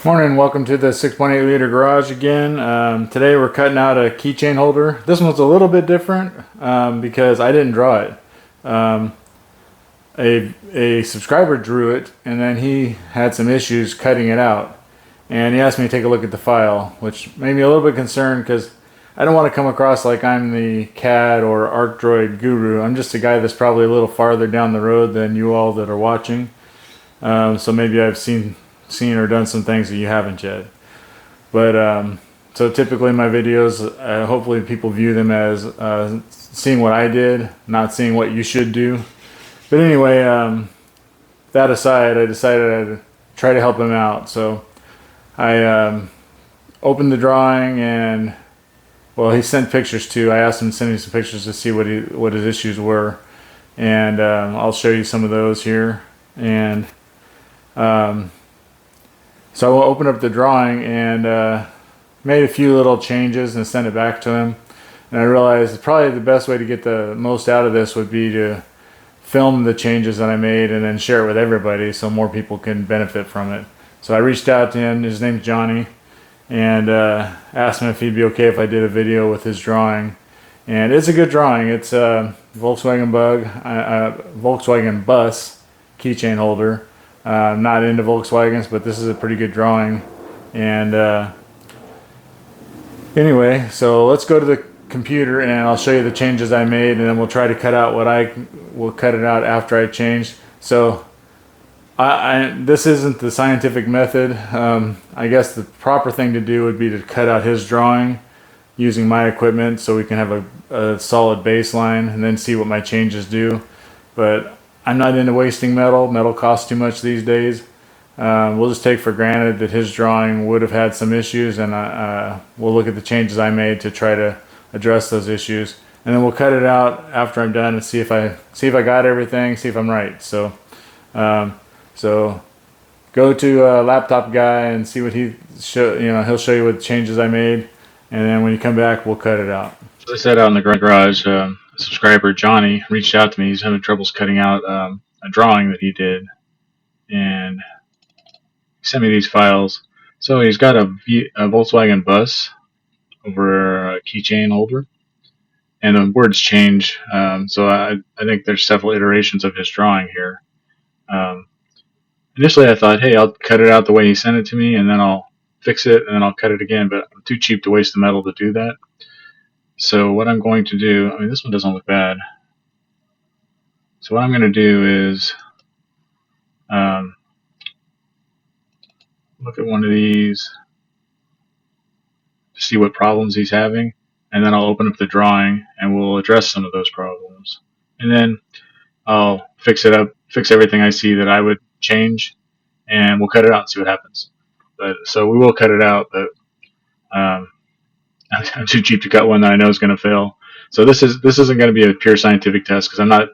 Morning, welcome to the 6.8 liter garage again. Today we're cutting out a keychain holder. This one's a little bit different because I didn't draw it. A subscriber drew it and then he had some issues cutting it out. And he asked me to take a look at the file, which made me a little bit concerned because I don't want to come across like I'm the CAD or Arcdroid guru. I'm just a guy that's probably a little farther down the road than you all that are watching. So maybe I've seen or done some things that you haven't yet. But so typically my videos, hopefully people view them as seeing what I did, not seeing what you should do. But anyway, that aside, I decided I'd try to help him out. So I opened the drawing and, well, he sent pictures too. I asked him to send me some pictures to see what his issues were. And I'll show you some of those here. And so I opened up the drawing and made a few little changes and sent it back to him. And I realized probably the best way to get the most out of this would be to film the changes that I made and then share it with everybody so more people can benefit from it. So I reached out to him, his name's Johnny, and asked him if he'd be okay if I did a video with his drawing. And it's a good drawing. It's a Volkswagen bus keychain holder. I'm not into Volkswagens, but this is a pretty good drawing. And anyway, so let's go to the computer and I'll show you the changes I made, and then we'll try to cut out we'll cut it out after I changed. So this isn't the scientific method. I guess the proper thing to do would be to cut out his drawing using my equipment so we can have a solid baseline and then see what my changes do. But I'm not into wasting metal. Metal costs too much these days. We'll just take for granted that his drawing would have had some issues, and we'll look at the changes I made to try to address those issues. And then we'll cut it out after I'm done and see if I got everything, see if I'm right. So go to Laptop Guy and see what he'll show you what changes I made, and then when you come back, we'll cut it out. As I said out in the garage, subscriber Johnny reached out to me. He's having troubles cutting out a drawing that he did, and he sent me these files. So he's got a Volkswagen bus over a keychain holder, and the words change. So I think there's several iterations of his drawing here. Initially I thought, hey, I'll cut it out the way he sent it to me, and then I'll fix it, and then I'll cut it again, but I'm too cheap to waste the metal to do that. So what I'm going to do, this one doesn't look bad. So what I'm going to do is look at one of these to see what problems he's having, and then I'll open up the drawing and we'll address some of those problems. And then I'll fix it up, fix everything I see that I would change, and we'll cut it out and see what happens. So we will cut it out, but I'm too cheap to cut one that I know is going to fail. So this isn't going to be a pure scientific test because I'm not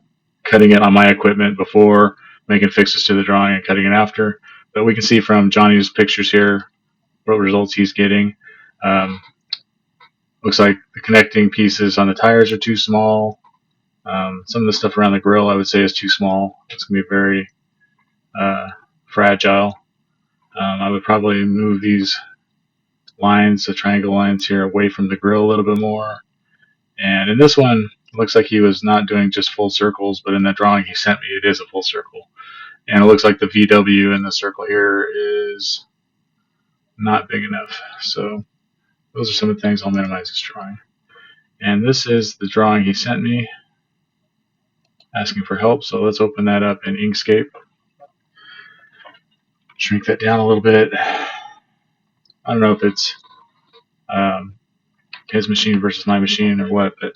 cutting it on my equipment before making fixes to the drawing and cutting it after. But we can see from Johnny's pictures here what results he's getting. Looks like the connecting pieces on the tires are too small. Some of the stuff around the grill I would say is too small. It's going to be very fragile. I would probably move these lines, the triangle lines here, away from the grill a little bit more. And in this one, it looks like he was not doing just full circles, but in the drawing he sent me, it is a full circle. And it looks like the VW in the circle here is not big enough. So those are some of the things. I'll minimize this drawing. And this is the drawing he sent me, asking for help. So let's open that up in Inkscape. Shrink that down a little bit. I don't know if it's his machine versus my machine or what, but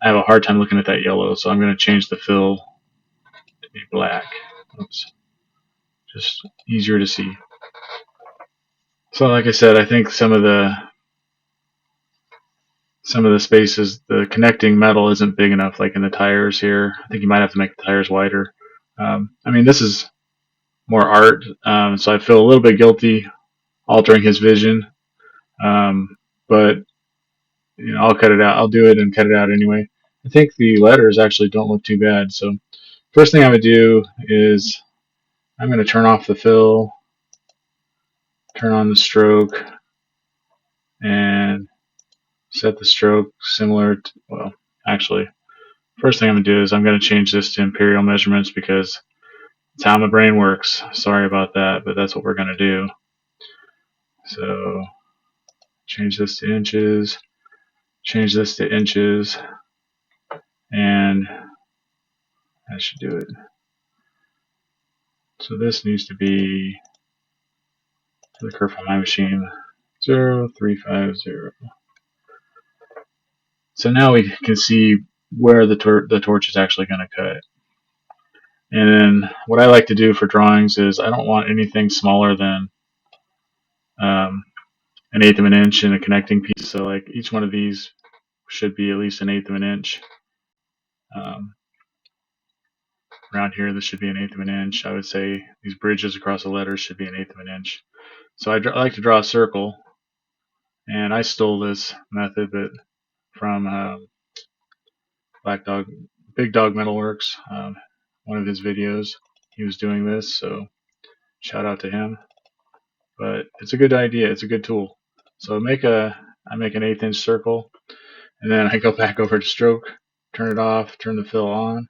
I have a hard time looking at that yellow, so I'm going to change the fill to be black. Oops. Just easier to see. So like I said, I think some of the spaces, the connecting metal isn't big enough, like in the tires here. I think you might have to make the tires wider. This is more art, so I feel a little bit guilty altering his vision, but I'll cut it out. I'll do it and cut it out anyway. I think the letters actually don't look too bad. So first thing I would do is I'm going to turn off the fill, turn on the stroke and set the stroke similar to, well, actually, first thing I'm going to do is I'm going to change this to imperial measurements because it's how my brain works. Sorry about that, but that's what we're going to do. So change this to inches, change this to inches, and that should do it. So this needs to be the curve on my machine 0350. So now we can see where the torch is actually going to cut. And then what I like to do for drawings is I don't want anything smaller than an eighth of an inch in a connecting piece. So like each one of these should be at least an eighth of an inch. Around here, this should be an eighth of an inch. I would say these bridges across the letters should be an eighth of an inch. So I like to draw a circle, and I stole this method, but from Big Dog Metalworks, one of his videos, he was doing this. So shout out to him. But it's a good idea. It's a good tool. So I make an eighth inch circle, and then I go back over to stroke, turn it off, turn the fill on,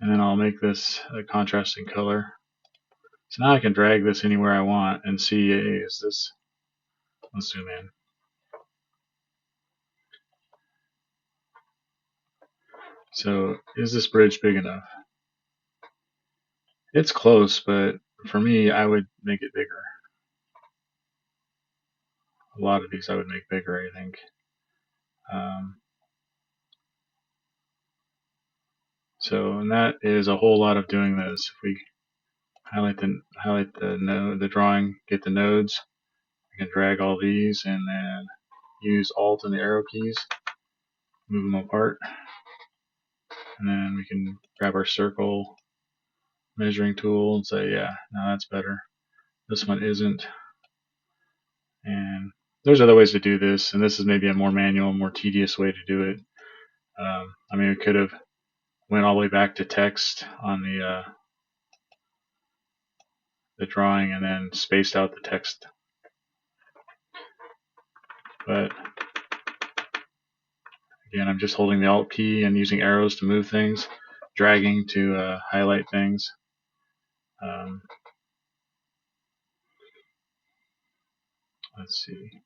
and then I'll make this a contrasting color. So now I can drag this anywhere I want and see, hey, is this, let's zoom in. So is this bridge big enough? It's close, but for me, I would make it bigger. A lot of these I would make bigger, I think. And that is a whole lot of doing this. If we highlight the drawing, get the nodes, we can drag all these and then use Alt and the arrow keys, move them apart, and then we can grab our circle measuring tool and say, yeah, now that's better. This one isn't. And there's other ways to do this, and this is maybe a more manual, more tedious way to do it. I mean, we could have went all the way back to text on the drawing and then spaced out the text. But again, I'm just holding the Alt key and using arrows to move things, dragging to highlight things. Let's see.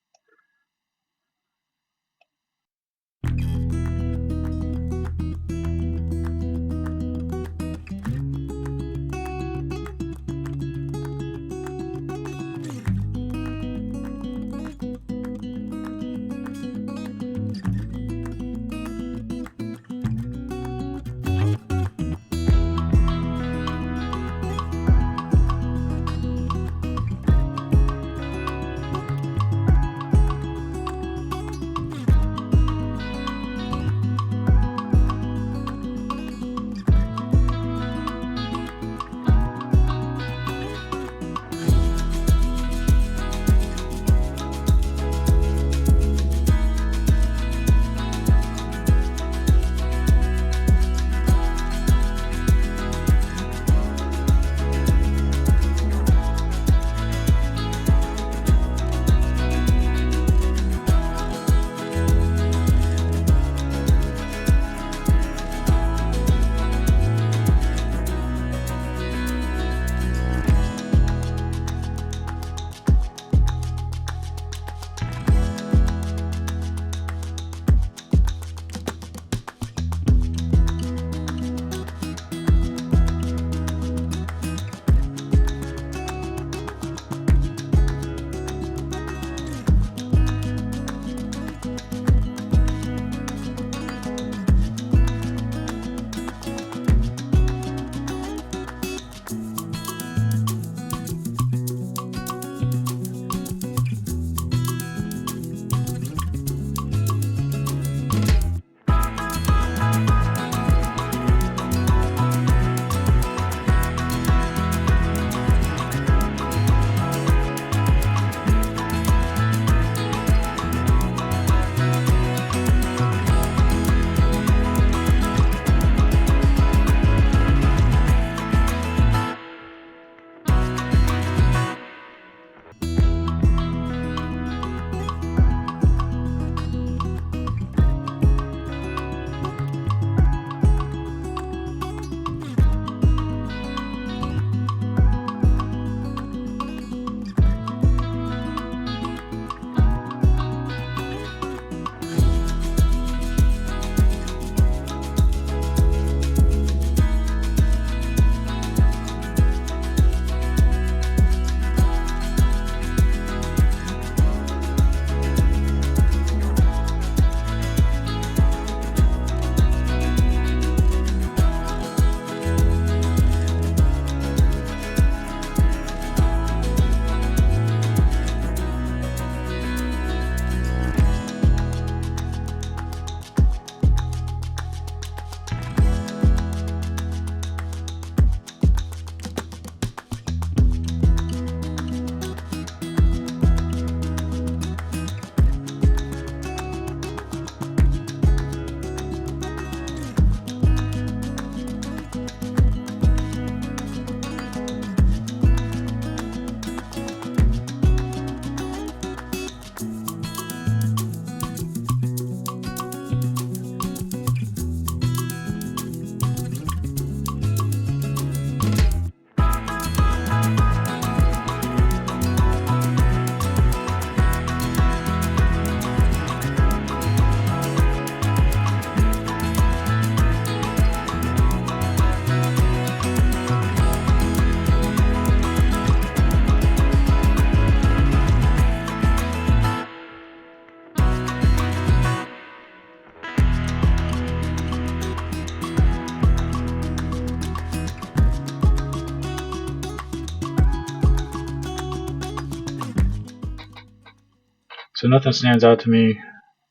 So nothing stands out to me.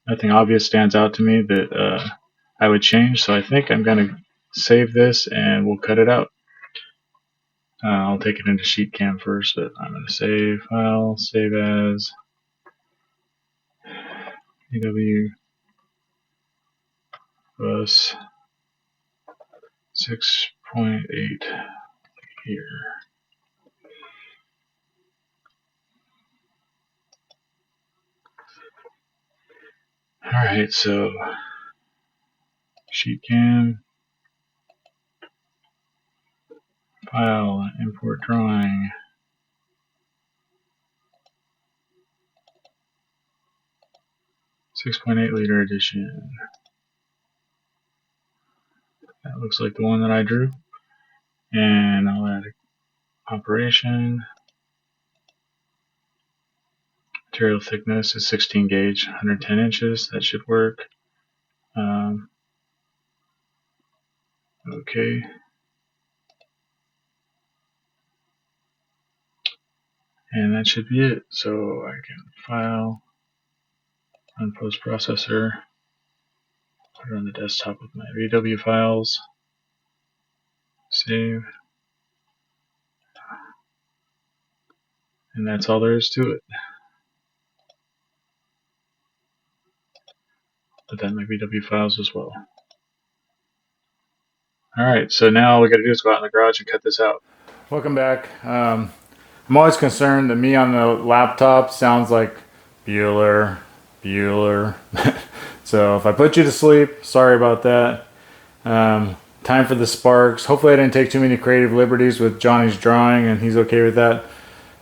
Nothing obvious stands out to me that I would change. So I think I'm going to save this and we'll cut it out. I'll take it into SheetCam first, but I'm going to save file, save as AW bus 6.8 here. Alright, so SheetCam, file, import drawing. .8 liter edition. That looks like the one that I drew. And I'll add operation. Material thickness is 16 gauge, 110 inches. That should work. Okay. And that should be it. So I can file, run post processor, put it on the desktop with my VW files, save. And that's all there is to it. Put that in my VW files as well. Alright, so now all we gotta do is go out in the garage and cut this out. Welcome back. I'm always concerned that me on the laptop sounds like Bueller. So if I put you to sleep, sorry about that. Time for the sparks. Hopefully I didn't take too many creative liberties with Johnny's drawing and he's okay with that.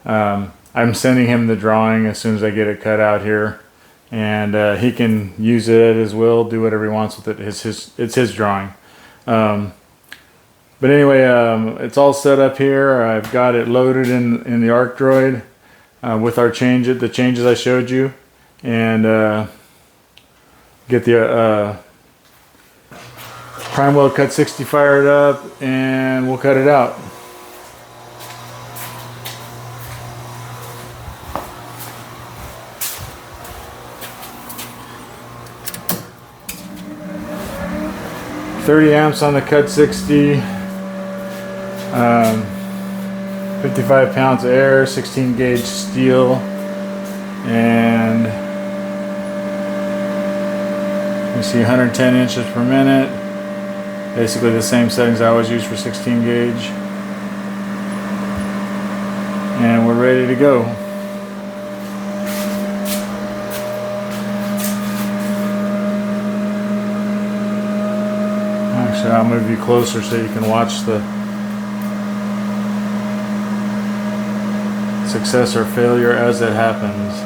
I'm sending him the drawing as soon as I get it cut out here. And he can use it at his will, do whatever he wants with it. It's his drawing. But anyway, it's all set up here. I've got it loaded in the Arcdroid with our the changes I showed you, and get the prime weld cut 60 fired up, and we'll cut it out. .30 amps on the cut 60. 55 pounds of air, 16 gauge steel, and you see 110 inches per minute. Basically the same settings I always use for 16 gauge. And we're ready to go. Actually, I'll move you closer so you can watch the success or failure as it happens.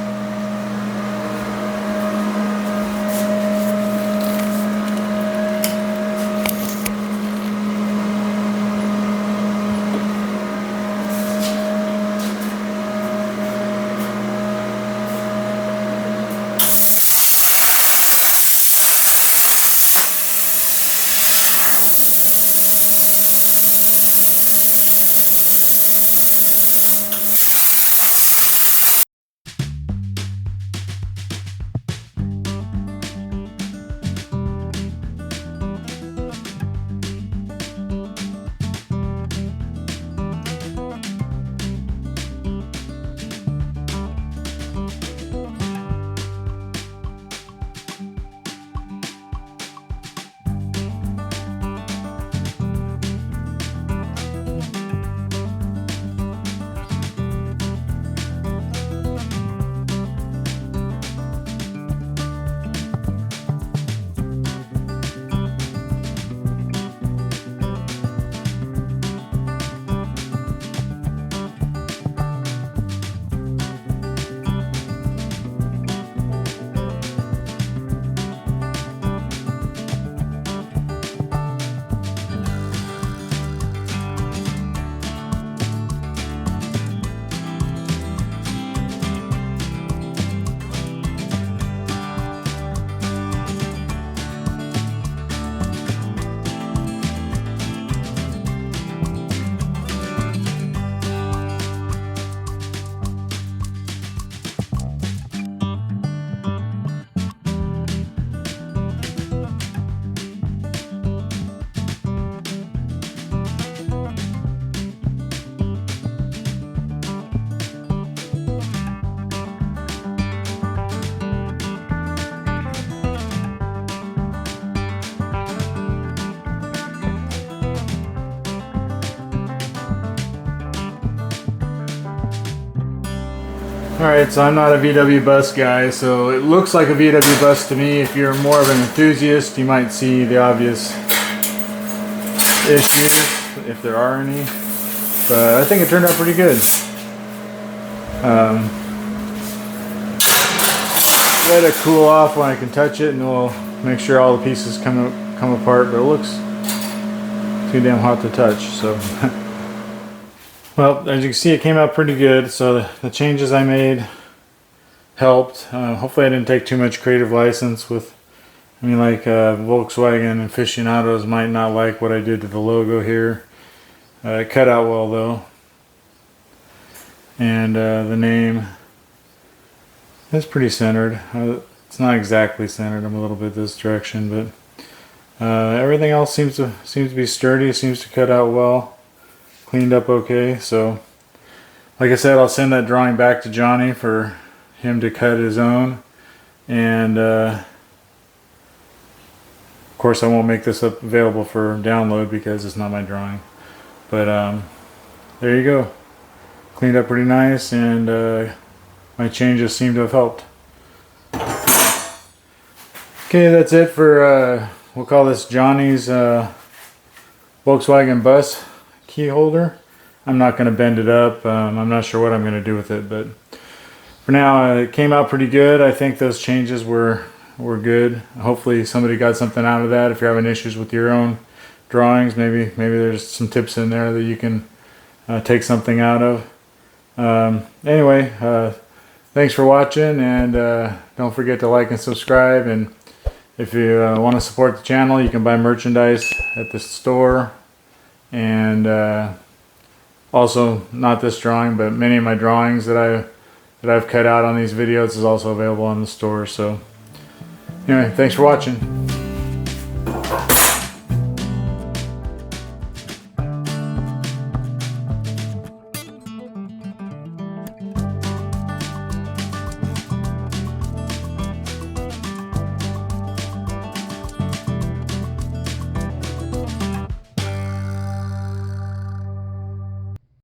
Alright, so I'm not a VW bus guy, so it looks like a VW bus to me. If you're more of an enthusiast, you might see the obvious issues, if there are any. But I think it turned out pretty good. Let it cool off when I can touch it, and we'll make sure all the pieces come apart. But it looks too damn hot to touch. So, well, as you can see, it came out pretty good. So the changes I made helped. Hopefully, I didn't take too much creative license with. I mean, like Volkswagen aficionados might not like what I did to the logo here. It cut out well though, and the name. It's pretty centered. It's not exactly centered. I'm a little bit this direction, but everything else seems to be sturdy. Seems to cut out well, cleaned up okay. So, like I said, I'll send that drawing back to Johnny for him to cut his own, and of course, I won't make this available for download because it's not my drawing. But there you go. Cleaned up pretty nice, and my changes seem to have helped. Okay, that's it for, we'll call this Johnny's Volkswagen bus key holder. I'm not going to bend it up. I'm not sure what I'm going to do with it, but for now it came out pretty good. I think those changes were good. Hopefully somebody got something out of that. If you're having issues with your own drawings, maybe there's some tips in there that you can take something out of. Anyway, thanks for watching, and don't forget to like and subscribe. And if you want to support the channel, you can buy merchandise at the store. And also, not this drawing, but many of my drawings that I've cut out on these videos is also available on the store. So anyway, thanks for watching.